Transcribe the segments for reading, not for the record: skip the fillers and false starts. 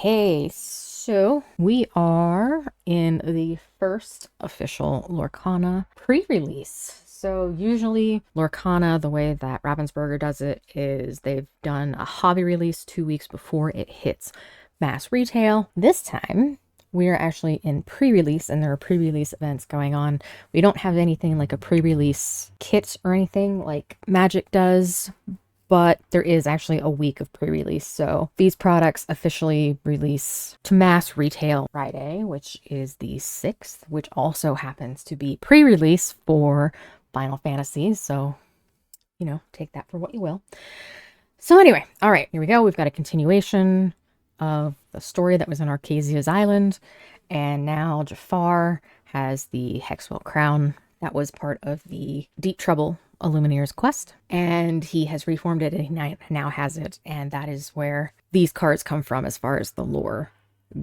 Okay, so we are in the first official Lorcana pre-release. So usually Lorcana, the way that Ravensburger does it is they've done a hobby release 2 weeks before it hits mass retail. This time we are actually in pre-release and there are pre-release events going on. We don't have anything like a pre-release kit or anything like Magic does, but there is actually a week of pre-release. So these products officially release to mass retail Friday, which is the 6th, which also happens to be pre-release for Final Fantasy. So, take that for what you will. So anyway, all right, here we go. We've got a continuation of the story that was in Arcasia's Island. And now Jafar has the Hexwell crown that was part of the Deep Trouble Illumineer's quest, and he has reformed it and he now has it, and that is where these cards come from as far as the lore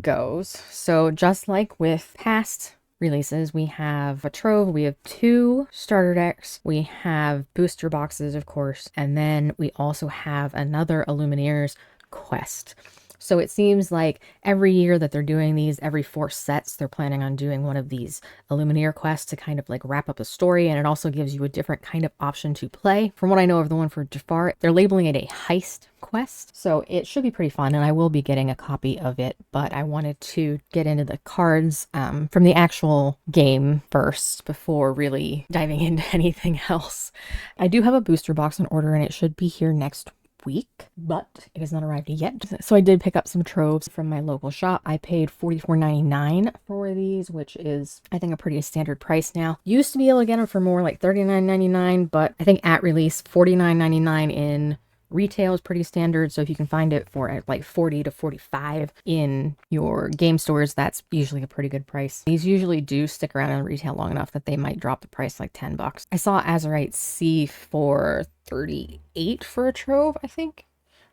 goes. So just like with past releases, we have a Trove, we have 2 starter decks, we have booster boxes, of course, and then we also have another Illumineer's quest. So it seems like every year that they're doing these, every 4 sets, they're planning on doing one of these Illumineer quests to kind of like wrap up a story, and it also gives you a different kind of option to play. From what I know of the one for Jafar, they're labeling it a heist quest, so it should be pretty fun, and I will be getting a copy of it, but I wanted to get into the cards from the actual game first before really diving into anything else. I do have a booster box in order, and it should be here next week, but it has not arrived yet. So I did pick up some troves from my local shop. I paid $44.99 for these, which is, I think, a pretty standard price now. Used to be able to get them for more like $39.99, but I think at release, $49.99 in retail is pretty standard. So if you can find it for like $40 to $45 in your game stores, that's usually a pretty good price. These usually do stick around in retail long enough that they might drop the price like $10. I saw Azurite C for $38 for a Trove, I think,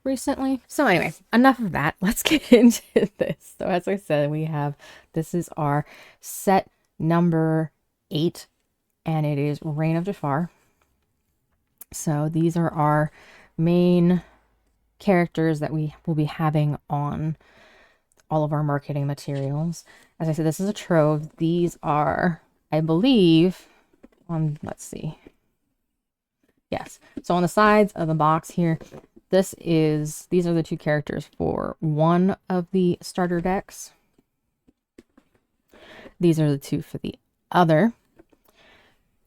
recently. So anyway, enough of that. Let's get into this. So as I said, this is our set number 8, and it is Reign of Jafar. So these are our main characters that we will be having on all of our marketing materials. As I said, this is a Trove. These are, I believe, let's see. Yes. So on the sides of the box here, these are the 2 characters for one of the starter decks. These are the 2 for the other.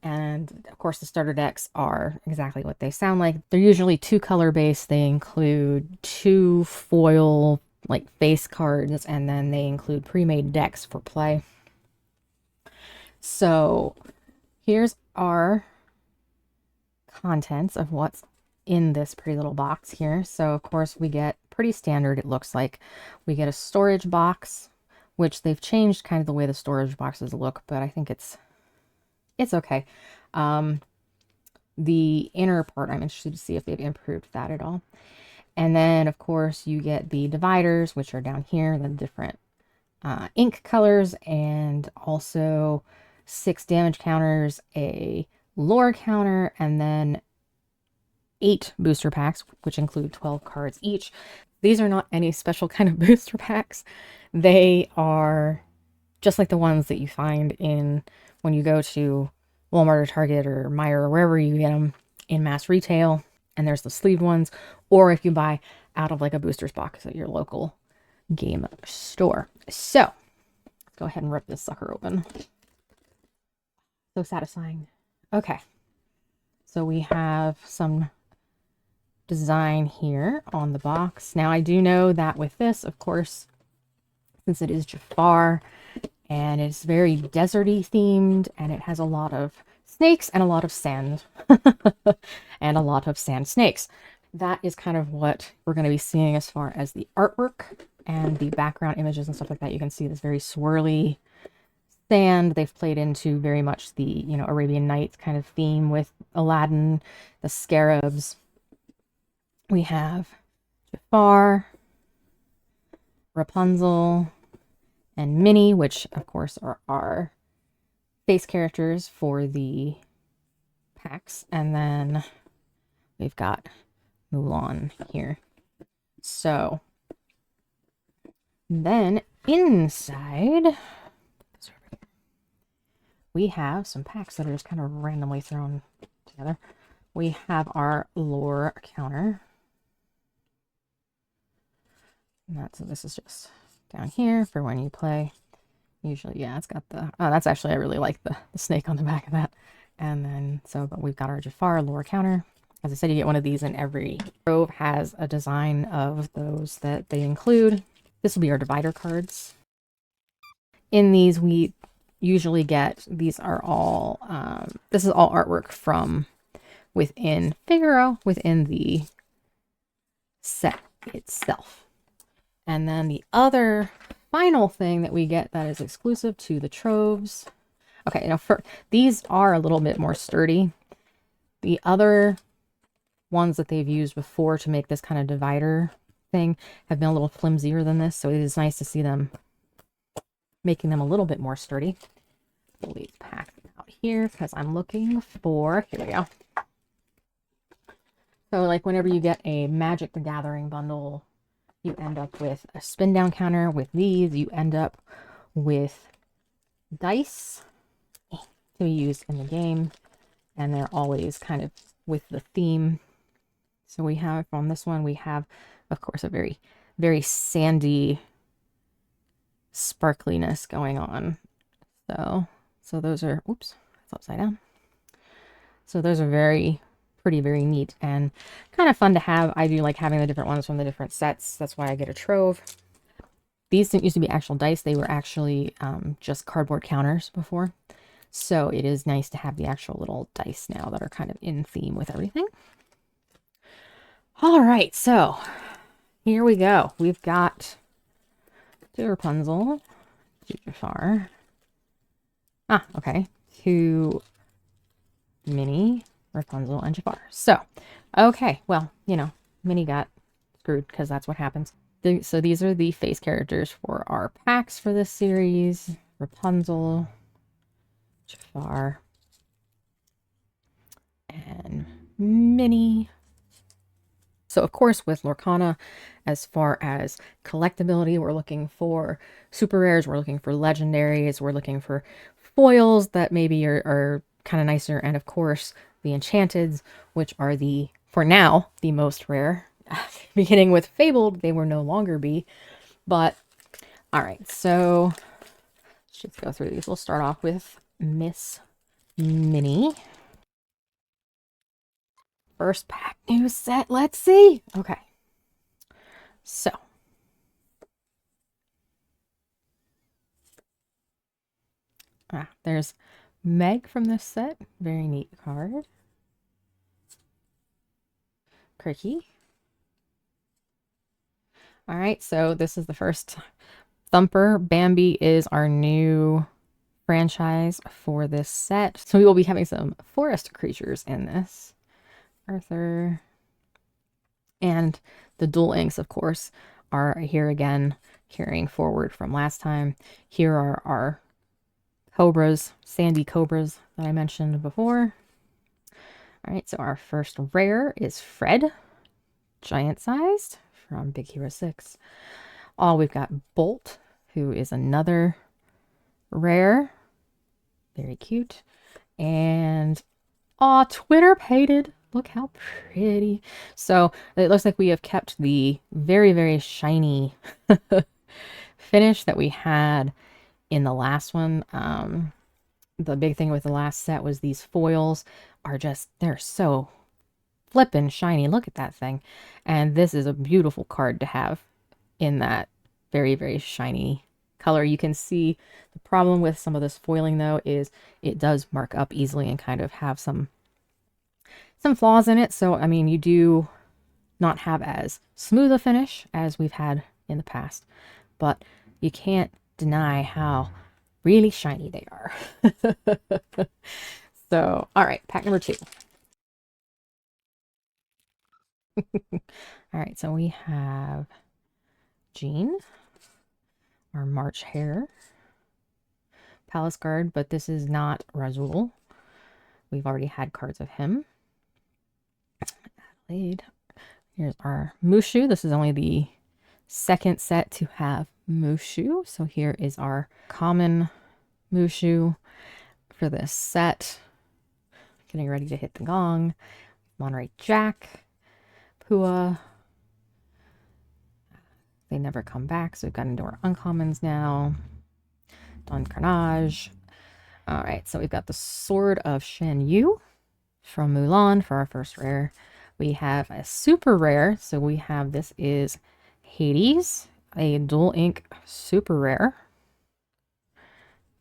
And of course, the starter decks are exactly what they sound like. They're usually 2 color based. They include 2 foil like face cards, and then they include pre-made decks for play. So here's our contents of what's in this pretty little box here. So of course we get pretty standard, it looks like. We get a storage box, which they've changed kind of the way the storage boxes look, but I think it's okay. The inner part, I'm interested to see if they've improved that at all. And then of course you get the dividers, which are down here, the different ink colors, and also 6 damage counters, a lore counter, and then 8 booster packs, which include 12 cards each. These are not any special kind of booster packs. They are just like the ones that you find when you go to Walmart or Target or Meijer or wherever you get them in mass retail. And there's the sleeved ones, or if you buy out of like a booster's box at your local game store. So let's go ahead and rip this sucker open. So satisfying. Okay. So we have some design here on the box. Now I do know that with this, of course, since it is Jafar and it's very deserty themed, and it has a lot of snakes and a lot of sand and a lot of sand snakes. That is kind of what we're going to be seeing as far as the artwork and the background images and stuff like that. You can see this very swirly sand. They've played into very much the, Arabian Nights kind of theme with Aladdin, the scarabs. We have Jafar, Rapunzel, and Minnie, which of course are our base characters for the packs. And then we've got Mulan here. So Then inside, we have some packs that are just kind of randomly thrown together. We have our lore counter. So this is just down here for when you play. Usually, yeah, it's got the, oh, that's actually, I really like the snake on the back of that. And then, but we've got our Jafar lore counter. As I said, you get one of these in every Trove has a design of those that they include. This will be our divider cards. In these, we usually get, these are all, this is all artwork from within Figaro, within the set itself. And then the other final thing that we get that is exclusive to the Troves. Okay, now these are a little bit more sturdy. The other ones that they've used before to make this kind of divider thing have been a little flimsier than this, so it is nice to see them making them a little bit more sturdy. We'll leave the pack out here because I'm looking for, here we go. So like whenever you get a Magic the Gathering bundle, you end up with a spin down counter. With these, you end up with dice to be used in the game, and they're always kind of with the theme. So we have on this one, we have, of course, a very, very sandy sparkliness going on. So those are, oops, it's upside down. So those are very pretty, very neat and kind of fun to have. I do like having the different ones from the different sets. That's why I get a Trove. These didn't used to be actual dice. They were actually just cardboard counters before. So it is nice to have the actual little dice now that are kind of in theme with everything. All right, so here we go. We've got two Rapunzel, two Jafar. Ah, okay. Two Mini, Rapunzel, and Jafar. So, okay, well, you know, Minnie got screwed because that's what happens. So these are the face characters for our packs for this series. Rapunzel, Jafar, and Minnie. So, of course, with Lorcana, as far as collectability, we're looking for super rares, we're looking for legendaries, we're looking for foils that maybe are kind of nicer, and of course, the enchanteds, which are the, for now, the most rare. Beginning with Fabled, they will no longer be. But, all right, so let's just go through these. We'll start off with Miss Minnie. First pack, new set. Let's see. Okay. So. There's Meg from this set. Very neat card. Cricky. All right, so this is the first Thumper. Bambi is our new franchise for this set. So we will be having some forest creatures in this. Arthur. And the dual inks, of course, are here again, carrying forward from last time. Here are our cobras, sandy cobras that I mentioned before. All right, so our first rare is Fred, giant sized from Big Hero 6. Oh, we've got Bolt, who is another rare. Very cute. And, oh, Twitter painted. Look how pretty. So it looks like we have kept the very, very shiny finish that we had in the last one. The big thing with the last set was these foils are just, they're so flippin' shiny. Look at that thing. And this is a beautiful card to have in that very, very shiny color. You can see the problem with some of this foiling, though, is it does mark up easily and kind of have some flaws in it. So, I mean, you do not have as smooth a finish as we've had in the past, but you can't deny how really shiny they are. So, all right, pack number 2. All right, so we have Jean, our March Hare, Palace Guard, but this is not Razul. We've already had cards of him. Adelaide. Here's our Mushu. This is only the second set to have Mushu. So here is our common Mushu for this set. Getting ready to hit the gong. Monterey Jack, Pua. They never come back, so we've got into our uncommons now. Don Carnage. All right, so we've got the Sword of Shen Yu from Mulan for our first rare. We have a super rare, so we have, this is Hades, a dual ink super rare.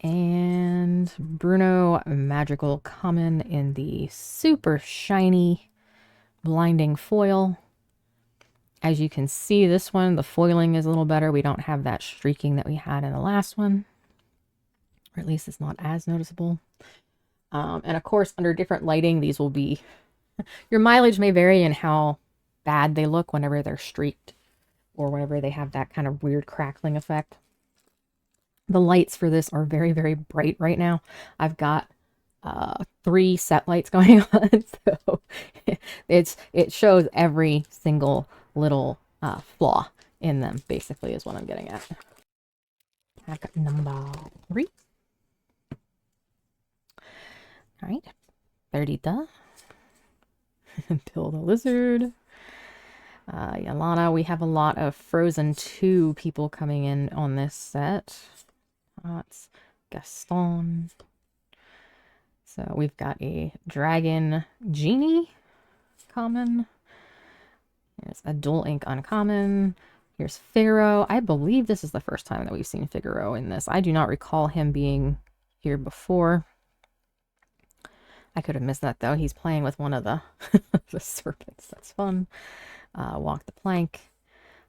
And Bruno Magical Common in the super shiny blinding foil. As you can see, this one, the foiling is a little better. We don't have that streaking that we had in the last one. Or at least it's not as noticeable. And of course, under different lighting, these will be... Your mileage may vary in how bad they look whenever they're streaked. Or whenever they have that kind of weird crackling effect. The lights for this are very, very bright right now. I've got 3 set lights going on. So it shows every single little flaw in them, basically, is what I'm getting at. Pack number 3. All right, Perdita. Until the Lizard. Yolana, we have a lot of Frozen 2 people coming in on this set. That's Gaston. So we've got a Dragon Genie common. There's a dual ink uncommon. Here's Pharaoh. I believe this is the first time that we've seen Figaro in this. I do not recall him being here before. I could have missed that, though. He's playing with one of the, the serpents. That's fun. Walk the Plank.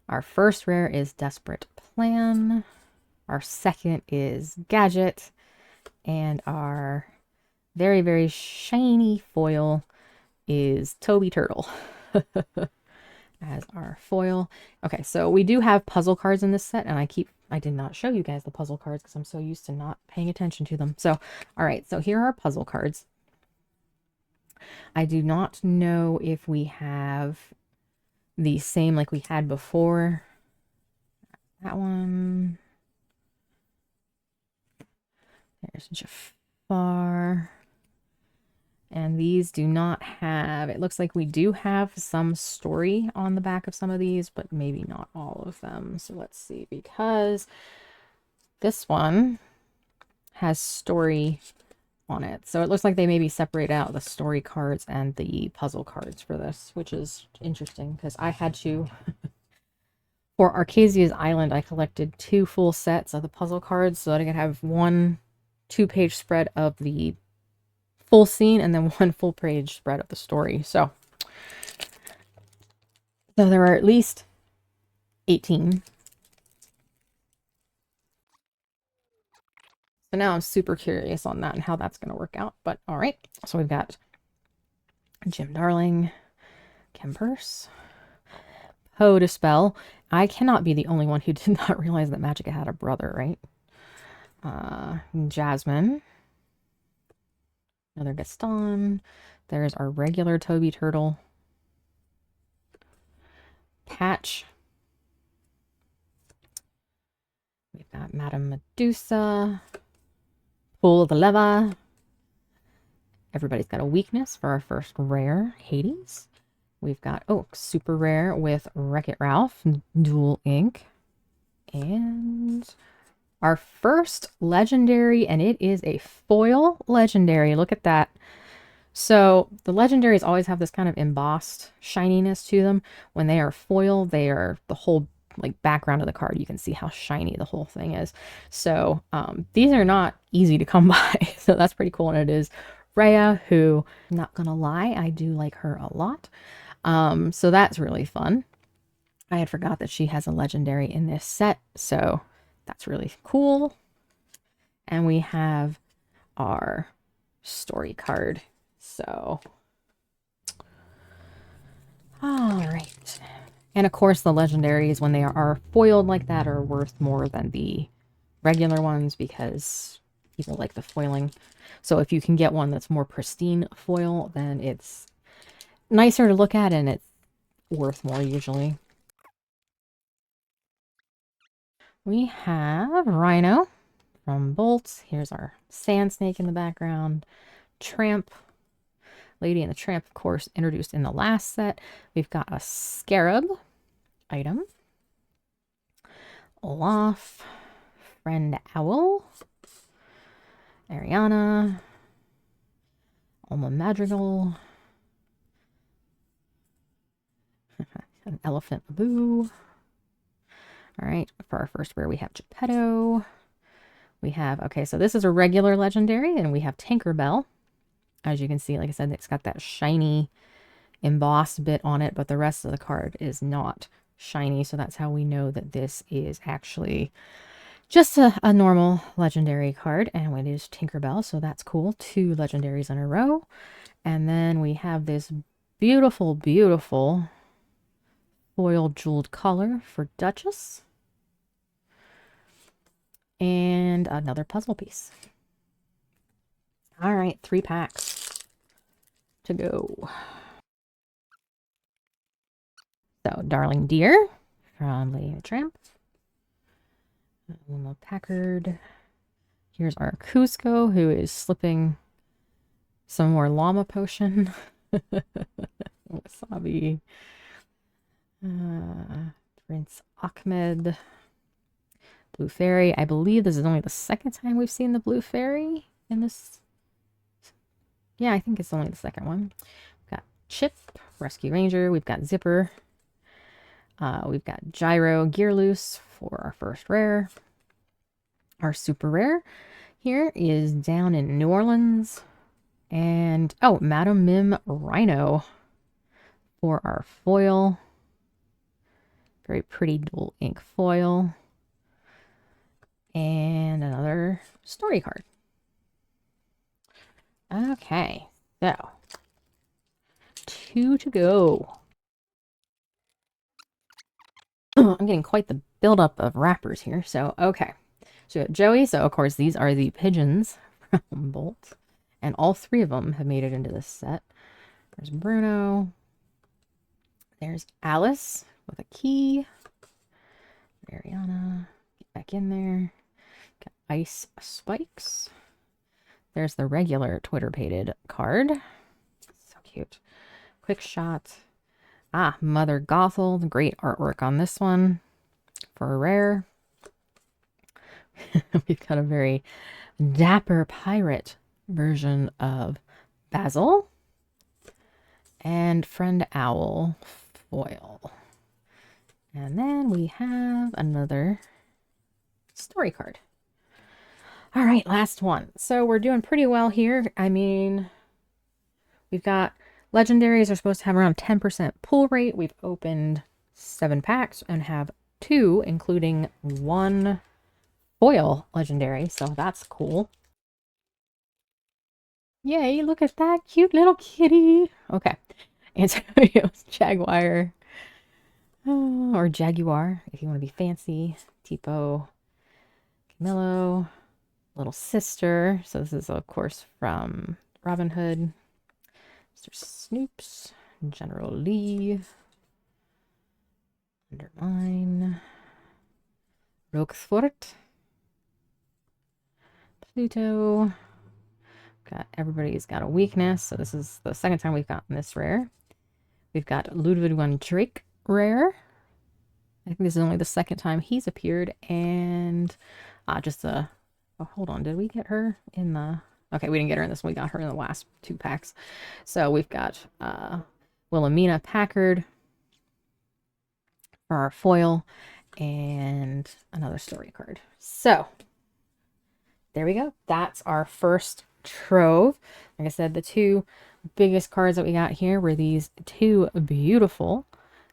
Our first rare is Desperate Plan. Our second is Gadget. And our very, very shiny foil is Toby Turtle. As our foil. Okay, so we do have puzzle cards in this set, and I did not show you guys the puzzle cards because I'm so used to not paying attention to them. So, all right, so here are puzzle cards. I do not know if we have the same like we had before. That one. There's Jafar. And these do not have, it looks like we do have some story on the back of some of these, but maybe not all of them. So let's see, because this one has story on it. So it looks like they maybe separate out the story cards and the puzzle cards for this, which is interesting because I had to, for Arcasia's Island, I collected 2 full sets of the puzzle cards so that I could have 1 2-page spread of the full scene and then 1 full page spread of the story. So there are at least 18. So now I'm super curious on that and how that's going to work out. But all right, so we've got Jim Darling, Kempers, Poe Dispel. I cannot be the only one who did not realize that Magica had a brother, right? Jasmine. Another Gaston. There's our regular Toby Turtle. Patch. We've got Madame Medusa. Pool of the Leva. Everybody's got a weakness for our first rare, Hades. We've got, oh, super rare with Wreck-It Ralph, dual ink. And our first legendary, and it is a foil legendary. Look at that. So the legendaries always have this kind of embossed shininess to them. When they are foil, they are the whole like background of the card. You can see how shiny the whole thing is. So these are not easy to come by. So that's pretty cool. And it is Rhea, who, I'm not gonna lie, I do like her a lot. So that's really fun. I had forgot that she has a legendary in this set. So that's really cool. And we have our story card. So, all right. And of course, the legendaries, when they are foiled like that, are worth more than the regular ones because people like the foiling. So if you can get one that's more pristine foil, then it's nicer to look at and it's worth more usually. We have Rhino from Bolt. Here's our Sand Snake in the background. Tramp. Lady and the Tramp, of course, introduced in the last set. We've got a Scarab item. Olaf. Friend Owl. Ariana. Alma Madrigal. An Elephant Boo. All right, for our first rare, we have Geppetto. We have, okay, so this is a regular legendary, and we have Tinkerbell. As you can see, like I said, it's got that shiny embossed bit on it, but the rest of the card is not shiny, so that's how we know that this is actually just a normal legendary card, and it is Tinkerbell, so that's cool. 2 legendaries in a row. And then we have this beautiful, beautiful foil jeweled collar for Duchess. And another puzzle piece. All right, 3 packs to go. So, Darling Deer from Lady and the Tramp. Wilma Packard. Here's our Cusco, who is slipping some more llama potion. Wasabi. Prince Ahmed. Blue Fairy. I believe this is only the second time we've seen the Blue Fairy in this. Yeah, I think it's only the second one. We've got Chip, Rescue Ranger. We've got Zipper. We've got Gyro Gearloose for our first rare. Our super rare here is down in New Orleans. And, oh, Madam Mim Rhino for our foil. Very pretty dual ink foil. And another story card. Okay, so 2 to go. I'm getting quite the buildup of wrappers here. So, okay. So, Joey. So, of course, these are the pigeons from Bolt. And all 3 of them have made it into this set. There's Bruno. There's Alice with a key. Ariana. Get back in there. Got Ice Spikes. There's the regular Twitter-pated card. So cute. Quick Shot. Ah, Mother Gothel. Great artwork on this one for a rare. We've got a very dapper pirate version of Basil. And Friend Owl foil. And then we have another story card. All right, last one. So we're doing pretty well here. I mean, we've got legendaries are supposed to have around 10% pull rate. We've opened 7 packs and have 2, including 1 foil legendary. So that's cool. Yay, look at that cute little kitty. Okay. Antonio's Jaguar. Or Jaguar, if you want to be fancy. Tipo. Camillo. Little Sister. So this is, of course, from Robin Hood. Mr. Snoops. General Lee. Undermine. Roquefort. Pluto. Everybody's got a weakness, so this is the second time we've gotten this rare. We've got Ludwig van Drake rare. I think this is only the second time he's appeared, and just a... Oh, hold on, did we get her in the... Okay, we didn't get her in this one. We got her in the last 2 packs. So we've got Wilhelmina Packard for our foil, and another story card. So, there we go. That's our first Trove. Like I said, the 2 biggest cards that we got here were these 2 beautiful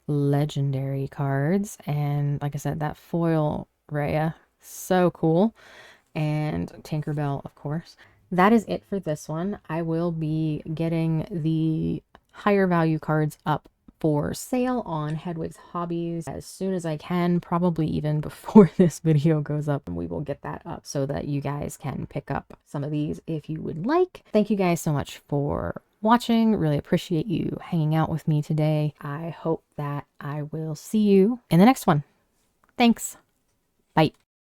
legendary cards. And like I said, that foil Rhea, so cool. And Tinkerbell, of course. That is it for this one. I will be getting the higher value cards up for sale on Hedwig's Hobbies as soon as I can, probably even before this video goes up, and we will get that up so that you guys can pick up some of these if you would like. Thank you guys so much for watching. Really appreciate you hanging out with me today. I hope that I will see you in the next one. Thanks. Bye.